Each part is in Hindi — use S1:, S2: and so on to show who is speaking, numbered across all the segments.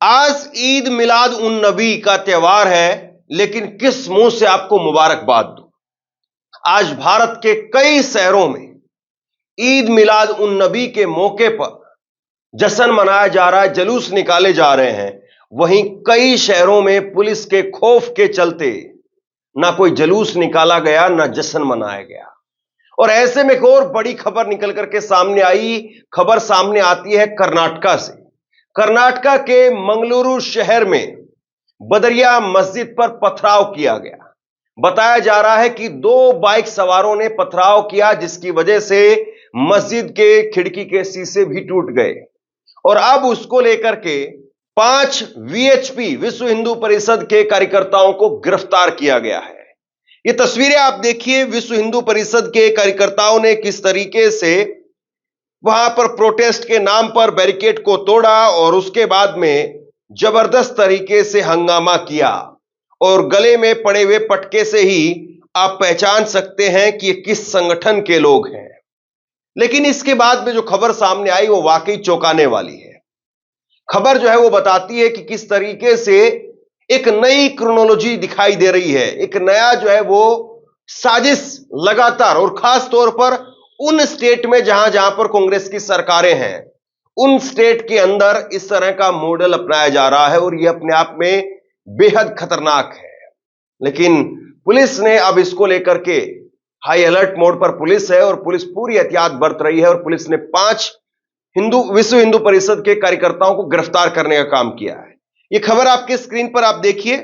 S1: आज ईद मिलाद उन नबी का त्योहार है, लेकिन किस मुंह से आपको मुबारकबाद दूं। आज भारत के कई शहरों में ईद मिलाद उन नबी के मौके पर जश्न मनाया जा रहा है, जुलूस निकाले जा रहे हैं। वहीं कई शहरों में पुलिस के खौफ के चलते ना कोई जुलूस निकाला गया, ना जश्न मनाया गया। और ऐसे में एक और बड़ी खबर निकल करके सामने आई। खबर सामने आती है कर्नाटका से। कर्नाटका के मंगलुरु शहर में बदरिया मस्जिद पर पथराव किया गया। बताया जा रहा है कि दो बाइक सवारों ने पथराव किया, जिसकी वजह से मस्जिद के खिड़की के शीशे भी टूट गए। और अब उसको लेकर के 5 वीएचपी विश्व हिंदू परिषद के कार्यकर्ताओं को गिरफ्तार किया गया है। ये तस्वीरें आप देखिए, विश्व हिंदू परिषद के कार्यकर्ताओं ने किस तरीके से वहां पर प्रोटेस्ट के नाम पर बैरिकेड को तोड़ा और उसके बाद में जबरदस्त तरीके से हंगामा किया। और गले में पड़े हुए पटके से ही आप पहचान सकते हैं कि ये किस संगठन के लोग हैं। लेकिन इसके बाद में जो खबर सामने आई वो वाकई चौंकाने वाली है। खबर जो है वो बताती है कि किस तरीके से एक नई क्रोनोलॉजी दिखाई दे रही है। एक नया जो है वो साजिश लगातार, और खास तौर पर उन स्टेट में जहां जहां पर कांग्रेस की सरकारें हैं, उन स्टेट के अंदर इस तरह का मॉडल अपनाया जा रहा है। और यह अपने आप में बेहद खतरनाक है। लेकिन पुलिस ने अब इसको लेकर के हाई अलर्ट मोड पर पुलिस है और पुलिस पूरी एहतियात बरत रही है। और पुलिस ने 5 विश्व हिंदू परिषद के कार्यकर्ताओं को गिरफ्तार करने का काम किया है। यह खबर आपके स्क्रीन पर आप देखिए।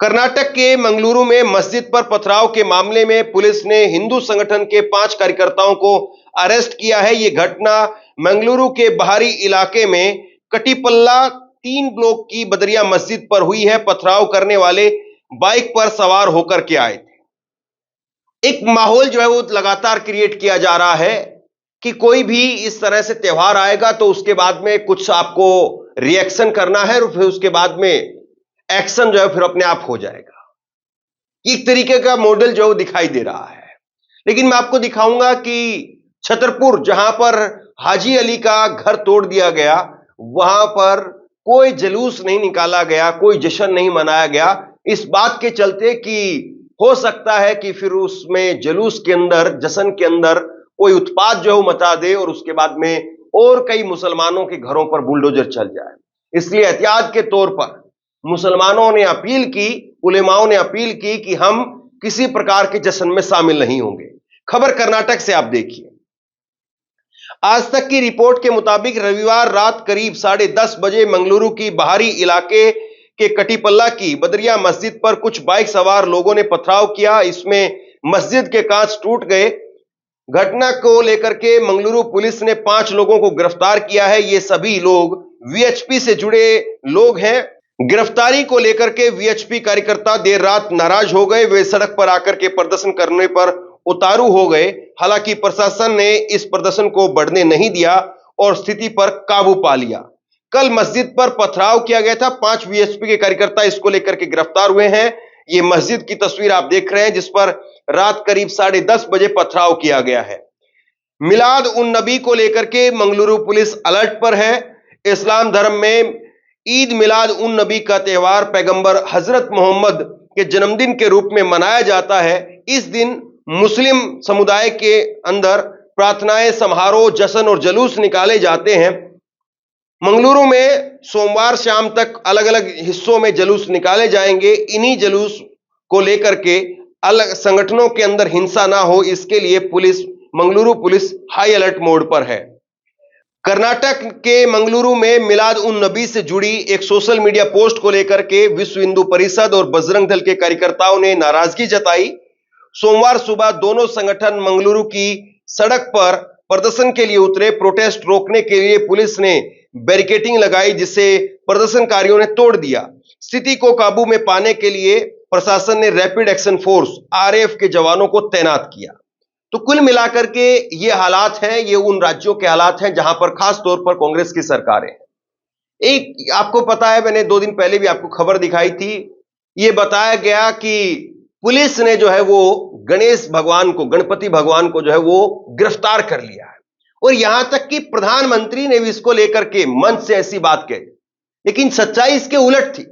S1: कर्नाटक के मंगलुरु में मस्जिद पर पथराव के मामले में पुलिस ने हिंदू संगठन के 5 कार्यकर्ताओं को अरेस्ट किया है। यह घटना मंगलुरु के बाहरी इलाके में कटिपल्ला 3 ब्लॉक की बदरिया मस्जिद पर हुई है। पथराव करने वाले बाइक पर सवार होकर के आए थे। एक माहौल जो है वो लगातार क्रिएट किया जा रहा है कि कोई भी इस तरह से त्योहार आएगा तो उसके बाद में कुछ आपको रिएक्शन करना है और फिर उसके बाद में एक्शन जो है फिर अपने आप हो जाएगा। एक तरीके का मॉडल जो दिखाई दे रहा है। लेकिन मैं आपको दिखाऊंगा कि छतरपुर, जहां पर हाजी अली का घर तोड़ दिया गया, वहां पर कोई जुलूस नहीं निकाला गया, कोई जश्न नहीं मनाया गया, इस बात के चलते कि हो सकता है कि फिर उसमें जुलूस के अंदर, जश्न के अंदर कोई उत्पात जो है मचा दे और उसके बाद में और कई मुसलमानों के घरों पर बुलडोजर चल जाए। इसलिए एहतियात के तौर पर मुसलमानों ने अपील की, उलेमाओं ने अपील की कि हम किसी प्रकार के जश्न में शामिल नहीं होंगे। खबर कर्नाटक से आप देखिए। आज तक की रिपोर्ट के मुताबिक रविवार रात करीब 10:30 बजे मंगलुरु की बाहरी इलाके के कटिपल्ला की बदरिया मस्जिद पर कुछ बाइक सवार लोगों ने पथराव किया। इसमें मस्जिद के कांच टूट गए। घटना को लेकर के मंगलुरु पुलिस ने 5 लोगों को गिरफ्तार किया है। ये सभी लोग वीएचपी से जुड़े लोग हैं। गिरफ्तारी को लेकर के वीएचपी कार्यकर्ता देर रात नाराज हो गए। वे सड़क पर आकर के प्रदर्शन करने पर उतारू हो गए। हालांकि प्रशासन ने इस प्रदर्शन को बढ़ने नहीं दिया और स्थिति पर काबू पा लिया। कल मस्जिद पर पथराव किया गया था। 5 वीएचपी के कार्यकर्ता इसको लेकर के गिरफ्तार हुए हैं। ये मस्जिद की तस्वीर आप देख रहे हैं, जिस पर रात करीब 10:30 बजे पथराव किया गया है। मिलाद उन नबी को लेकर के मंगलुरु पुलिस अलर्ट पर है। इस्लाम धर्म में ईद मिलाद उन नबी का त्योहार पैगंबर हजरत मोहम्मद के जन्मदिन के रूप में मनाया जाता है। इस दिन मुस्लिम समुदाय के अंदर प्रार्थनाएं, समारोह, जश्न और जुलूस निकाले जाते हैं। मंगलुरु में सोमवार शाम तक अलग अलग हिस्सों में जुलूस निकाले जाएंगे। इन्हीं जुलूस को लेकर के अलग संगठनों के अंदर हिंसा ना हो, इसके लिए Mangaluru police high alert mode पर है। कर्नाटक के मंगलुरु में मिलाद उन नबी से जुड़ी एक सोशल मीडिया पोस्ट को लेकर के विश्व हिंदू परिषद और बजरंग दल के कार्यकर्ताओं ने नाराजगी जताई। सोमवार सुबह दोनों संगठन मंगलुरु की सड़क पर प्रदर्शन के लिए उतरे। प्रोटेस्ट रोकने के लिए पुलिस ने बैरिकेडिंग लगाई, जिसे प्रदर्शनकारियों ने तोड़ दिया। स्थिति को काबू में पाने के लिए प्रशासन ने रैपिड एक्शन फोर्स आरएएफ के जवानों को तैनात किया। तो कुल मिलाकर के ये हालात हैं, ये उन राज्यों के हालात हैं जहां पर खास तौर पर कांग्रेस की सरकारें हैं। एक आपको पता है, मैंने 2 दिन पहले भी आपको खबर दिखाई थी। ये बताया गया कि पुलिस ने जो है वो गणपति भगवान को जो है वो गिरफ्तार कर लिया है। और यहां तक कि प्रधानमंत्री ने भी इसको लेकर के मंच से ऐसी बात कही। लेकिन सच्चाई इसके उलट थी।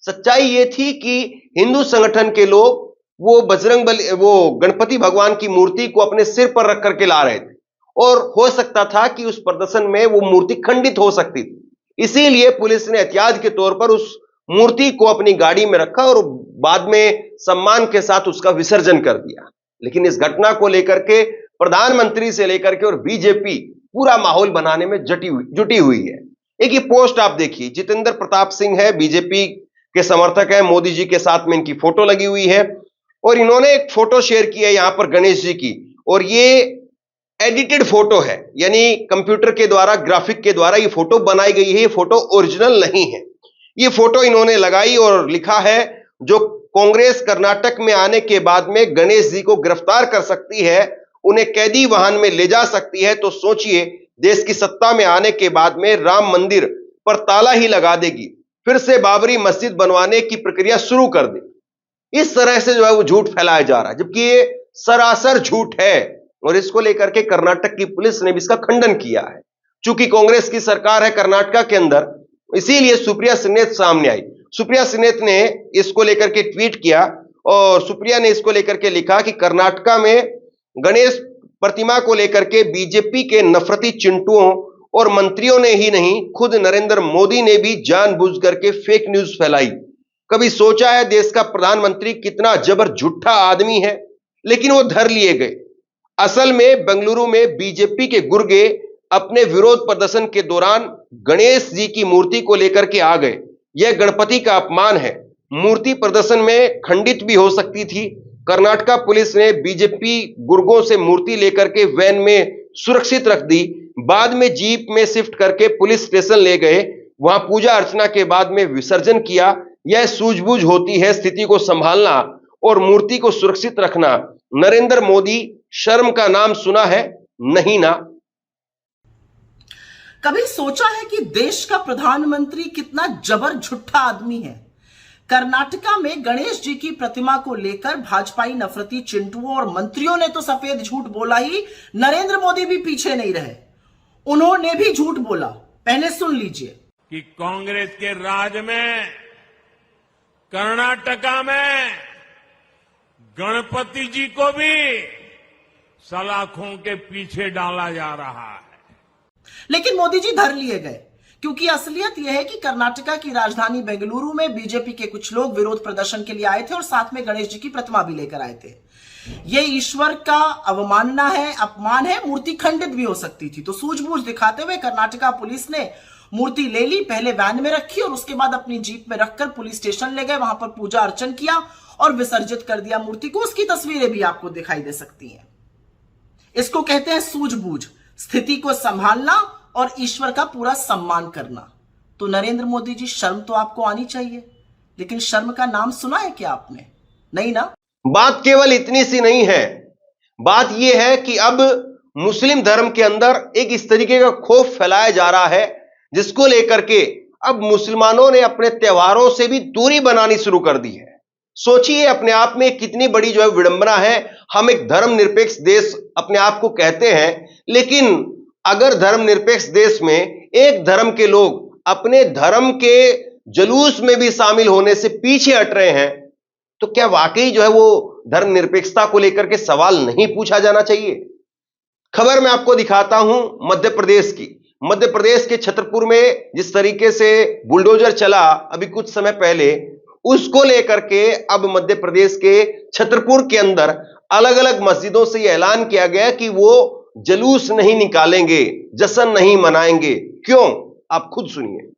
S1: सच्चाई यह थी कि हिंदू संगठन के लोग वो बजरंग बली, वो गणपति भगवान की मूर्ति को अपने सिर पर रख करके ला रहे थे और हो सकता था कि उस प्रदर्शन में वो मूर्ति खंडित हो सकती थी। इसीलिए पुलिस ने एहतियात के तौर पर उस मूर्ति को अपनी गाड़ी में रखा और बाद में सम्मान के साथ उसका विसर्जन कर दिया। लेकिन इस घटना को लेकर के प्रधानमंत्री से लेकर के और बीजेपी पूरा माहौल बनाने में जुटी हुई है। एक ये पोस्ट आप देखिए, जितेंद्र प्रताप सिंह है, बीजेपी के समर्थक है, मोदी जी के साथ में इनकी फोटो लगी हुई है और इन्होंने एक फोटो शेयर की है यहां पर गणेश जी की, और ये एडिटेड फोटो है, यानी कंप्यूटर के द्वारा, ग्राफिक के द्वारा ये फोटो बनाई गई है। ये फोटो ओरिजिनल नहीं है। ये फोटो इन्होंने लगाई और लिखा है, जो कांग्रेस कर्नाटक में आने के बाद में गणेश जी को गिरफ्तार कर सकती है, उन्हें कैदी वाहन में ले जा सकती है, तो सोचिए देश की सत्ता में आने के बाद में राम मंदिर पर ताला ही लगा देगी, फिर से बाबरी मस्जिद बनवाने की प्रक्रिया शुरू कर देगी। इस तरह से जो है वो झूठ फैलाया जा रहा है, जबकि ये सरासर झूठ है और इसको लेकर के कर्नाटक की पुलिस ने भी इसका खंडन किया है। चूंकि कांग्रेस की सरकार है कर्नाटक के अंदर, इसीलिए सुप्रिया श्रीनेत सामने आई। सुप्रिया श्रीनेत ने इसको लेकर के ट्वीट किया और सुप्रिया ने इसको लेकर के लिखा कि कर्नाटक में गणेश प्रतिमा को लेकर के बीजेपी के नफरती चिंटुओं और मंत्रियों ने ही नहीं, खुद नरेंद्र मोदी ने भी जानबूझ करके फेक न्यूज फैलाई। कभी सोचा है देश का प्रधानमंत्री कितना जबर झूठा आदमी है, लेकिन वो धर लिए गए। असल में बेंगलुरु में बीजेपी के गुर्गे अपने विरोध प्रदर्शन के दौरान गणेश जी की मूर्ति को लेकर के आ गए। यह गणपति का अपमान है। मूर्ति प्रदर्शन में खंडित भी हो सकती थी। कर्नाटक पुलिस ने बीजेपी गुर्गों से मूर्ति लेकर के वैन में सुरक्षित रख दी। बाद में जीप में शिफ्ट करके पुलिस स्टेशन ले गए, वहां पूजा अर्चना के बाद में विसर्जन किया। यह सूझबूझ होती है स्थिति को संभालना और मूर्ति को सुरक्षित रखना। नरेंद्र मोदी शर्म का नाम सुना है? नहीं ना।
S2: कभी सोचा है कि देश का प्रधानमंत्री कितना जबर झूठा आदमी है? कर्नाटका में गणेश जी की प्रतिमा को लेकर भाजपाई नफरती चिंटुओं और मंत्रियों ने तो सफेद झूठ बोला ही, नरेंद्र मोदी भी पीछे नहीं रहे, उन्होंने भी झूठ बोला। पहले सुन लीजिए
S3: कि कांग्रेस के राज में कर्नाटका में गणपति जी को भी सलाखों के पीछे डाला जा रहा है।
S2: लेकिन मोदी जी धर लिए गए, क्योंकि असलियत यह है कि कर्नाटका की राजधानी बेंगलुरु में बीजेपी के कुछ लोग विरोध प्रदर्शन के लिए आए थे और साथ में गणेश जी की प्रतिमा भी लेकर आए थे। यह ईश्वर का अवमानना है, अपमान है, मूर्ति खंडित भी हो सकती थी। तो सूझबूझ दिखाते हुए कर्नाटका पुलिस ने मूर्ति ले ली, पहले वैन में रखी और उसके बाद अपनी जीप में रखकर पुलिस स्टेशन ले गए, वहां पर पूजा अर्चन किया और विसर्जित कर दिया मूर्ति को। उसकी तस्वीरें भी आपको दिखाई दे सकती हैं। इसको कहते हैं सूझबूझ, स्थिति को संभालना और ईश्वर का पूरा सम्मान करना। तो नरेंद्र मोदी जी, शर्म तो आपको आनी चाहिए, लेकिन शर्म का नाम सुना है क्या आपने? नहीं ना।
S1: बात केवल इतनी सी नहीं है, बात यह है कि अब मुस्लिम धर्म के अंदर एक इस तरीके का खौफ फैलाया जा रहा है, जिसको लेकर के अब मुसलमानों ने अपने त्योहारों से भी दूरी बनानी शुरू कर दी है। सोचिए अपने आप में कितनी बड़ी जो है विडंबना है। हम एक धर्मनिरपेक्ष देश अपने आप को कहते हैं, लेकिन अगर धर्मनिरपेक्ष देश में एक धर्म के लोग अपने धर्म के जुलूस में भी शामिल होने से पीछे हट रहे हैं, तो क्या वाकई जो है वो धर्मनिरपेक्षता को लेकर के सवाल नहीं पूछा जाना चाहिए? खबर मैं आपको दिखाता हूं मध्य प्रदेश की। मध्य प्रदेश के छतरपुर में जिस तरीके से बुलडोजर चला अभी कुछ समय पहले, उसको लेकर के अब मध्य प्रदेश के छतरपुर के अंदर अलग अलग मस्जिदों से यह ऐलान किया गया कि वो जुलूस नहीं निकालेंगे, जश्न नहीं मनाएंगे। क्यों? आप खुद सुनिए।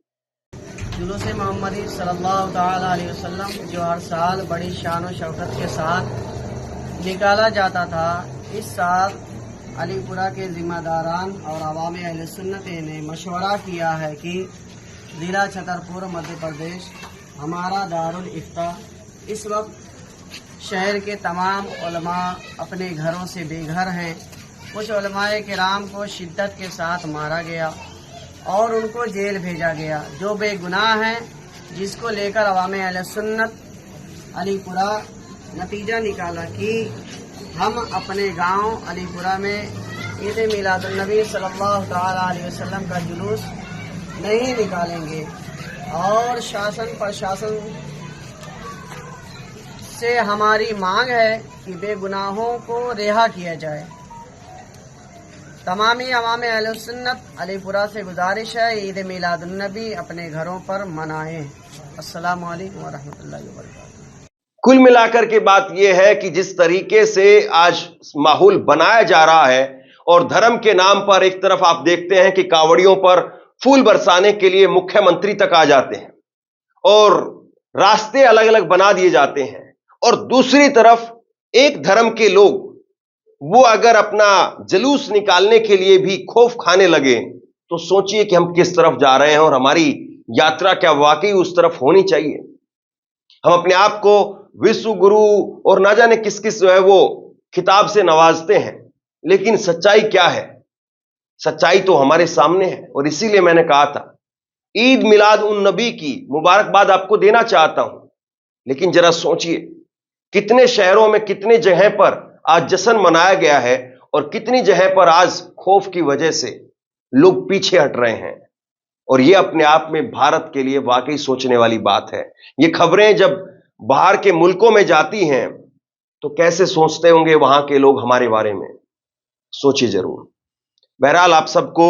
S4: जुलूस मोहम्मदी सल्लल्लाहु तआला अलैहि वसल्लम जो हर साल बड़ी शान और शौकत के साथ निकाला जाता था, इस साल अलीपुरा के जिम्मेदारान और अवामी अहले सुन्नत ने मशवरा किया है कि जिला छतरपुर मध्य प्रदेश हमारा दारुल इफ्ता, इस वक्त शहर के तमाम उलमा अपने घरों से बेघर हैं। कुछ उलमाए किराम को शिद्दत के साथ मारा गया और उनको जेल भेजा गया, जो बेगुनाह हैं, जिसको लेकर अवामे अहले सुन्नत अलीपुरा नतीजा निकाला कि हम अपने गांव अलीपुरा में ईद मिलादुन्नबी सल्लल्लाहु तआला अलैहि वसल्लम का जुलूस नहीं निकालेंगे। और शासन प्रशासन से हमारी मांग है कि बेगुनाहों को रिहा किया जाए। तमामी अवाम अहले सुन्नत अलीपुरा से गुजारिश है ईद मिलादुन्नबी अपने घरों पर मनाएं। अस्सलामु अलैकुम व रहमतुल्लाहि व बरकातुहू।
S1: कुल मिलाकर के बात यह है कि जिस तरीके से आज माहौल बनाया जा रहा है और धर्म के नाम पर एक तरफ आप देखते हैं कि कावड़ियों पर फूल बरसाने के लिए मुख्यमंत्री तक आ जाते हैं और रास्ते अलग अलग बना दिए जाते हैं, और दूसरी तरफ एक धर्म के लोग वो अगर अपना जुलूस निकालने के लिए भी खौफ खाने लगे तो सोचिए कि हम किस तरफ जा रहे हैं और हमारी यात्रा क्या वाकई उस तरफ होनी चाहिए। हम अपने आप को विश्व गुरु और ना जाने किस किस जो है वो खिताब से नवाजते हैं, लेकिन सच्चाई क्या है? सच्चाई तो हमारे सामने है। और इसीलिए मैंने कहा था ईद मिलाद उन नबी की मुबारकबाद आपको देना चाहता हूं, लेकिन जरा सोचिए कितने शहरों में कितने जगह पर आज जश्न मनाया गया है और कितनी जगह पर आज खौफ की वजह से लोग पीछे हट रहे हैं। और यह अपने आप में भारत के लिए वाकई सोचने वाली बात है। ये खबरें जब बाहर के मुल्कों में जाती हैं तो कैसे सोचते होंगे वहां के लोग हमारे बारे में, सोचिए जरूर। बहरहाल आप सबको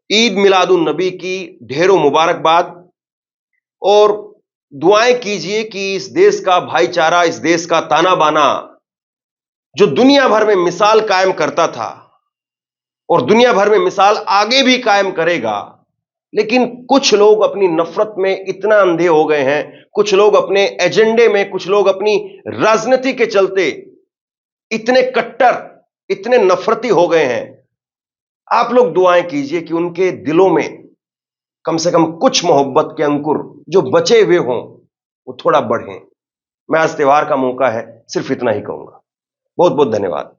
S1: ईद मिलादुन नबी की ढेरों मुबारकबाद और दुआएं कीजिए कि इस देश का भाईचारा, इस देश का ताना बाना जो दुनिया भर में मिसाल कायम करता था और दुनिया भर में मिसाल आगे भी कायम करेगा, लेकिन कुछ लोग अपनी नफरत में इतना अंधे हो गए हैं, कुछ लोग अपने एजेंडे में, कुछ लोग अपनी राजनीति के चलते इतने कट्टर, इतने नफरती हो गए हैं। आप लोग दुआएं कीजिए कि उनके दिलों में कम से कम कुछ मोहब्बत के अंकुर जो बचे हुए हों वो थोड़ा बढ़ें। मैं आज त्योहार का मौका है, सिर्फ इतना ही कहूंगा। बहुत बहुत धन्यवाद।